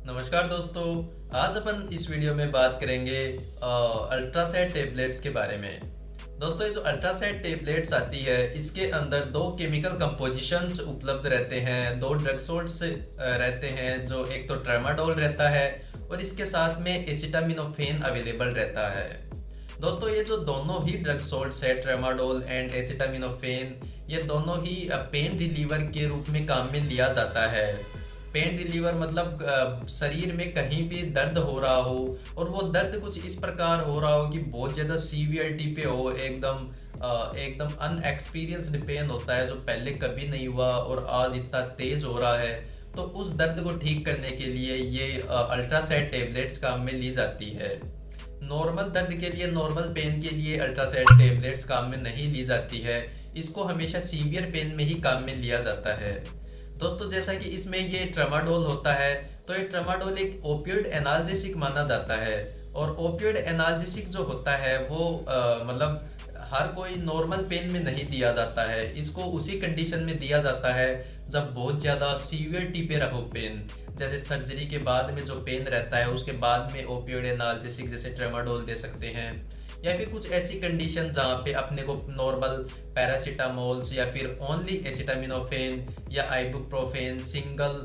नमस्कार दोस्तों। आज अपन इस वीडियो में बात करेंगे अल्ट्रासेट टेबलेट्स के बारे में। दोस्तों, ये जो अल्ट्रासेट टेबलेट्स आती है इसके अंदर दो केमिकल कंपोजिशंस उपलब्ध रहते हैं, दो ड्रग सोर्स रहते हैं, जो एक तो ट्रेमाडोल रहता है और इसके साथ में एसिटामिनोफेन अवेलेबल रहता है। दोस्तों, ये जो दोनों ही ड्रग सोर्स है, ट्रेमाडोल एंड एसिटामिनोफेन, ये दोनों ही पेन रिलीवर के रूप में काम में लिया जाता है। पेन रिलीवर मतलब शरीर में कहीं भी दर्द हो रहा हो और वो दर्द कुछ इस प्रकार हो रहा हो कि बहुत ज़्यादा सीवियरिटी पे हो, एकदम अनएक्सपीरियंस्ड पेन होता है जो पहले कभी नहीं हुआ और आज इतना तेज हो रहा है। तो उस दर्द को ठीक करने के लिए ये अल्ट्रासेट टेबलेट्स काम में ली जाती है। नॉर्मल दर्द के लिए, नॉर्मल पेन के लिए अल्ट्रासेट टेबलेट्स काम में नहीं ली जाती है। इसको हमेशा सीवियर पेन में ही काम में लिया जाता है। दोस्तों, जैसा कि इसमें ये ट्रेमाडोल होता है, तो ये ट्रेमाडोल एक ओपियोइड एनाल्जेसिक माना जाता है। और ओपियोइड एनाल्जेसिक जो होता है वो मतलब हर कोई नॉर्मल पेन में नहीं दिया जाता है। इसको उसी कंडीशन में दिया जाता है जब बहुत ज़्यादा सीवियरिटी पे रहो पेन, जैसे सर्जरी के बाद में जो पेन रहता है उसके बाद में ओपियोइड एनाल्जेसिक जैसे ट्रेमाडोल दे सकते हैं, या फिर कुछ ऐसी कंडीशन जहाँ पे अपने को नॉर्मल पैरासीटामोल्स या फिर ओनली एसिटामिनोफेन या आइबुप्रोफेन, सिंगल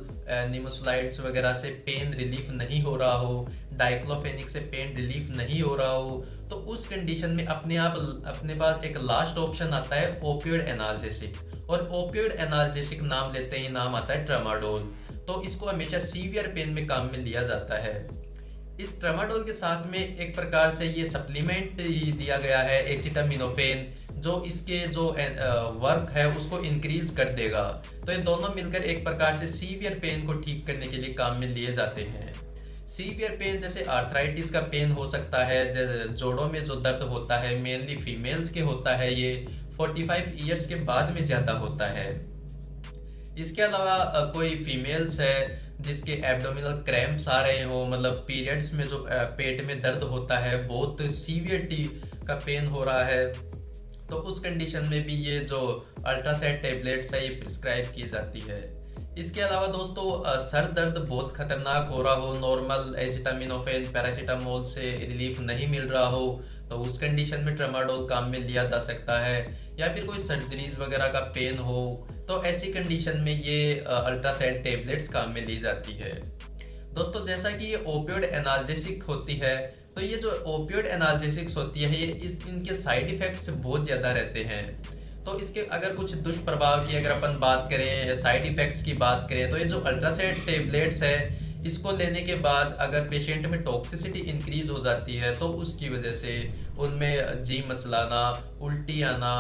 निमोसलाइड्स वगैरह से पेन रिलीफ नहीं हो रहा हो, डाइक्लोफेनिक से पेन रिलीफ नहीं हो रहा हो, तो उस कंडीशन में अपने पास एक लास्ट ऑप्शन आता है ओपियोइड एनाल्जेसिक। और ओपियोइड एनाल्जेसिक नाम लेते ही नाम आता है ट्रेमाडोल। तो इसको हमेशा सीवियर पेन में काम में लिया जाता है। इस ट्रेमाडोल के साथ में एक प्रकार से ये सप्लीमेंट दिया गया है एसिटामिनोफेन, जो इसके जो वर्क है उसको इंक्रीज कर देगा। तो ये दोनों मिलकर एक प्रकार से सीवियर पेन को ठीक करने के लिए काम में लिए जाते हैं। सीवियर पेन जैसे आर्थराइटिस का पेन हो सकता है, जोड़ों में जो दर्द होता है, मेनली फीमेल्स के होता है, ये 45 ईयर्स के बाद में ज़्यादा होता है। इसके अलावा कोई फीमेल्स है जिसके एब्डोमिनल क्रैम्प्स आ रहे हो, मतलब पीरियड्स में जो पेट में दर्द होता है, बहुत सीवियरिटी का पेन हो रहा है, तो उस कंडीशन में भी ये जो अल्ट्रासेट टेबलेट्स है ये प्रिस्क्राइब की जाती है। इसके अलावा दोस्तों, सर दर्द बहुत खतरनाक हो रहा हो, नॉर्मल एसिटामिनोफेन पैरासीटामोल से रिलीफ नहीं मिल रहा हो, तो उस कंडीशन में ट्रेमाडोल काम में लिया जा सकता है। या फिर कोई सर्जरीज वगैरह का पेन हो, तो ऐसी कंडीशन में ये अल्ट्रासेट टेबलेट्स काम में ली जाती है। दोस्तों, जैसा कि ये ओपियोइड एनाल्जेसिक होती है, तो ये जो ओपियोइड एनाल्जेसिक्स होती है ये इनके साइड इफेक्ट्स बहुत ज़्यादा रहते हैं। तो इसके अगर कुछ दुष्प्रभाव की अगर अपन बात करें, साइड इफेक्ट्स की बात करें, तो ये जो अल्ट्रासेट टेबलेट्स है इसको लेने के बाद अगर पेशेंट में टॉक्सिसिटी इंक्रीज हो जाती है तो उसकी वजह से उनमें जी मचलाना, उल्टी आना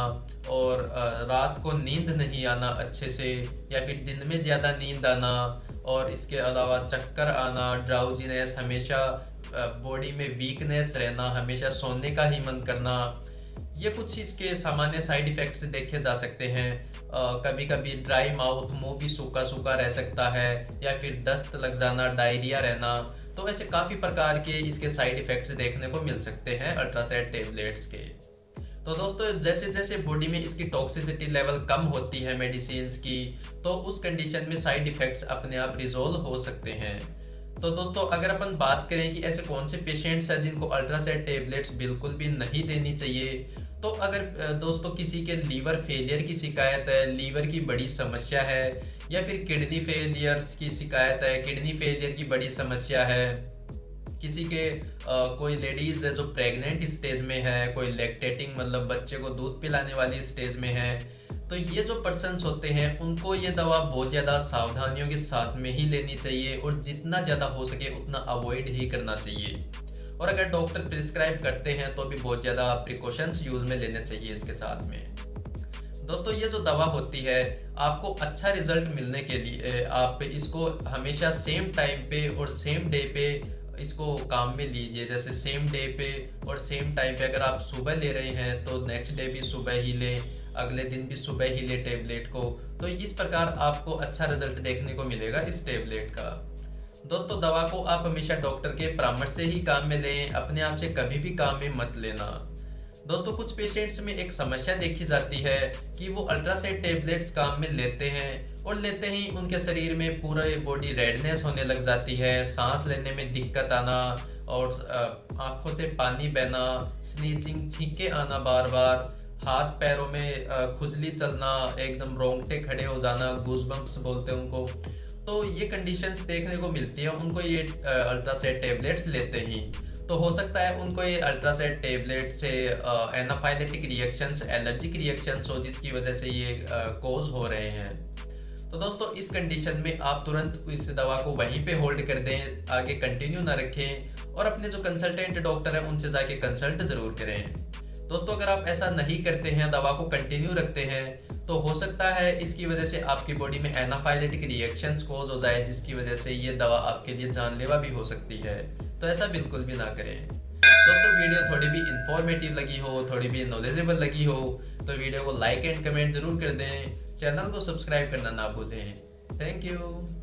और रात को नींद नहीं आना अच्छे से, या फिर दिन में ज़्यादा नींद आना, और इसके अलावा चक्कर आना, ड्राउजीनेस, हमेशा बॉडी में वीकनेस रहना, हमेशा सोने का ही मन करना, ये कुछ इसके सामान्य साइड इफेक्ट्स देखे जा सकते हैं। कभी कभी ड्राई माउथ, मुंह भी सूखा सूखा रह सकता है, या फिर दस्त लग जाना, डायरिया रहना, तो ऐसे काफ़ी प्रकार के इसके साइड इफेक्ट्स देखने को मिल सकते हैं अल्ट्रासेट टेबलेट्स के। तो दोस्तों, जैसे जैसे बॉडी में इसकी टॉक्सिसिटी लेवल कम होती है मेडिसिन की, तो उस कंडीशन में साइड इफेक्ट्स अपने आप रिजोल्व हो सकते हैं। तो दोस्तों, अगर अपन बात करें कि ऐसे कौन से पेशेंट्स हैं जिनको अल्ट्रासेट टेबलेट्स बिल्कुल भी नहीं देनी चाहिए, तो अगर दोस्तों किसी के लीवर फेलियर की शिकायत है, लीवर की बड़ी समस्या है, या फिर किडनी फेलियर्स की शिकायत है, किडनी फेलियर की बड़ी समस्या है, किसी के कोई लेडीज है जो प्रेग्नेंट स्टेज में है, कोई लैक्टेटिंग मतलब बच्चे को दूध पिलाने वाली स्टेज में है, तो ये जो पर्सन्स होते हैं उनको ये दवा बहुत ज़्यादा सावधानियों के साथ में ही लेनी चाहिए और जितना ज़्यादा हो सके उतना अवॉइड ही करना चाहिए। और अगर डॉक्टर प्रिस्क्राइब करते हैं तो भी बहुत ज़्यादा प्रिकॉशंस यूज़ में लेने चाहिए इसके साथ में। दोस्तों, ये जो दवा होती है आपको अच्छा रिजल्ट मिलने के लिए आप इसको हमेशा सेम टाइम पे और सेम डे पे इसको काम में लीजिए। जैसे सेम डे पे और सेम टाइम पे अगर आप सुबह ले रहे हैं तो नेक्स्ट डे भी सुबह ही लें, अगले दिन भी सुबह ही ले टेबलेट को। तो इस प्रकार आपको अच्छा रिजल्ट देखने को मिलेगा इस टेबलेट का। दोस्तों, दवा को आप हमेशा डॉक्टर के परामर्श से ही काम में लें, अपने आप से कभी भी काम में मत लेना। दोस्तों कुछ पेशेंट्स में एक समस्या देखी जाती है कि वो अल्ट्रासाउंड टेबलेट्स काम में लेते हैं और लेते ही उनके शरीर में पूरे बॉडी रेडनेस होने लग जाती है, सांस लेने में दिक्कत आना और आंखों से पानी बहना, स्नीचिंग, छींके आना बार बार, हाथ पैरों में खुजली चलना, एकदम रोंगटे खड़े हो जाना, गूज़बम्प्स बोलते हैं उनको। तो ये कंडीशंस देखने को मिलती है उनको ये अल्ट्रासाउंड टेबलेट्स लेते ही। तो हो सकता है उनको ये अल्ट्रासाउंड टेबलेट से एनाफाइलेटिक रिएक्शंस, एलर्जिक रिएक्शंस हो जिसकी वजह से ये कोज हो रहे हैं। तो दोस्तों इस कंडीशन में आप तुरंत इस दवा को वहीं पे होल्ड कर दें, आगे कंटिन्यू ना रखें और अपने जो कंसल्टेंट डॉक्टर हैं उनसे जाके कंसल्ट जरूर करें। दोस्तों अगर आप ऐसा नहीं करते हैं, दवा को कंटिन्यू रखते हैं, तो हो सकता है इसकी वजह से आपकी बॉडी में एनाफाइलेटिक रिएक्शंस कोज हो जाए जिसकी वजह से ये दवा आपके लिए जानलेवा भी हो सकती है। तो ऐसा बिल्कुल भी ना करें। दोस्तों वीडियो थोड़ी भी इंफॉर्मेटिव लगी हो, थोड़ी भी नॉलेजेबल लगी हो तो वीडियो को लाइक एंड कमेंट जरूर कर दें, चैनल को सब्सक्राइब करना ना भूलें। Thank you.